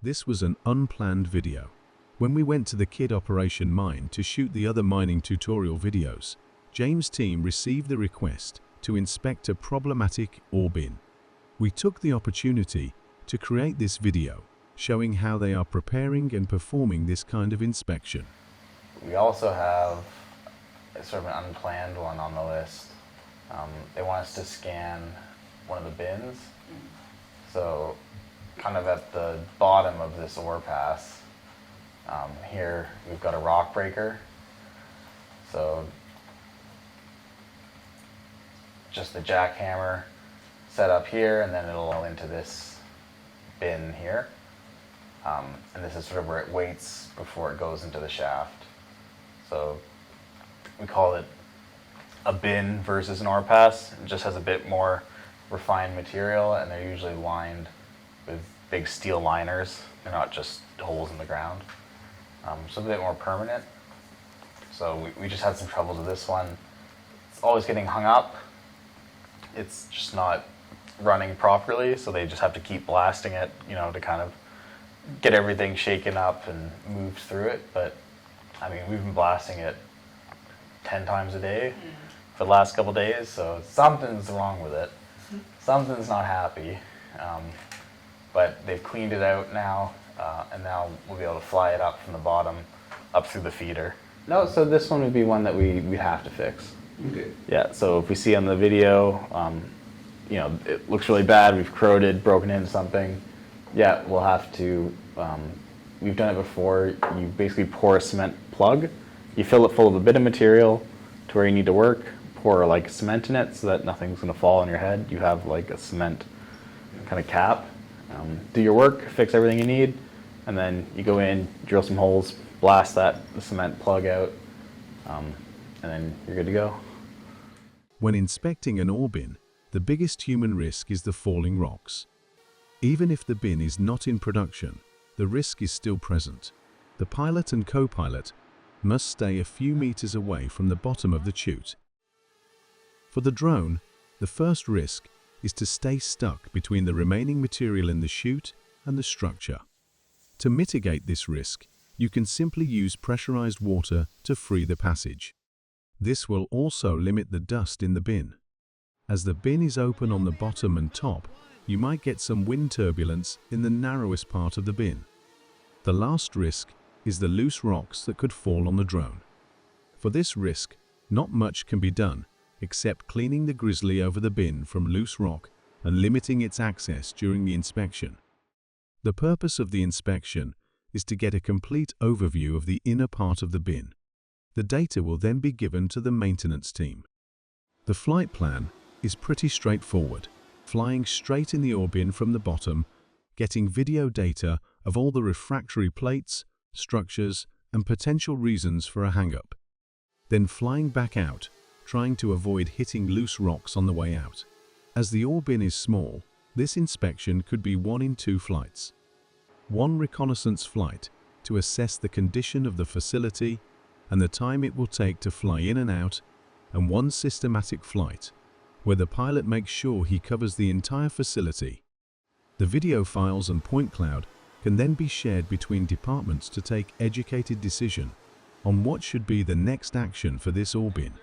This was an unplanned video. When we went to the Kidd Operation Mine to shoot the other mining tutorial videos, James' team received the request to inspect a problematic ore bin. We took the opportunity to create this video, showing how they are preparing and performing this kind of inspection. We also have sort of an unplanned one on the list. They want us to scan one of the bins. So kind of at the bottom of this ore pass, here we've got a rock breaker. So just the jackhammer set up here, and then it'll go into this bin here. And this is sort of where it waits before it goes into the shaft. So we call it a bin versus an ore pass. It just has a bit more refined material, and they're usually lined with big steel liners. They're not just holes in the ground. So a bit more permanent. So we just had some troubles with this one. It's always getting hung up. It's just not running properly, so they just have to keep blasting it, to kind of get everything shaken up and moved through it. But I mean, we've been blasting it 10 times a day for the last couple days, so something's wrong with it. Something's not happy. But they've cleaned it out now, and now we'll be able to fly it up from the bottom up through the feeder. No, so this one would be one that we'd have to fix. Okay. Yeah, so if we see on the video, it looks really bad, we've corroded, broken into something, yeah, we'll have to, we've done it before. You basically pour a cement plug, you fill it full of a bit of material to where you need to work, pour like cement in it so that nothing's going to fall on your head. You have like a cement kind of cap. Do your work, fix everything you need, and then you go in, drill some holes, blast the cement plug out, and then you're good to go. When inspecting an ore bin, the biggest human risk is the falling rocks. Even if the bin is not in production, the risk is still present. The pilot and co-pilot must stay a few meters away from the bottom of the chute. For the drone, the first risk is to stay stuck between the remaining material in the chute and the structure. To mitigate this risk, you can simply use pressurized water to free the passage. This will also limit the dust in the bin. As the bin is open on the bottom and top, you might get some wind turbulence in the narrowest part of the bin. The last risk is the loose rocks that could fall on the drone. For this risk, not much can be done except cleaning the grizzly over the bin from loose rock and limiting its access during the inspection. The purpose of the inspection is to get a complete overview of the inner part of the bin. The data will then be given to the maintenance team. The flight plan is pretty straightforward, flying straight in the ore bin from the bottom, getting video data of all the refractory plates, structures, and potential reasons for a hang-up. Then flying back out, trying to avoid hitting loose rocks on the way out. As the ore bin is small, this inspection could be 1 in 2 flights. 1 reconnaissance flight to assess the condition of the facility and the time it will take to fly in and out, and 1 systematic flight, where the pilot makes sure he covers the entire facility. The video files and point cloud can then be shared between departments to take educated decision on what should be the next action for this ore bin.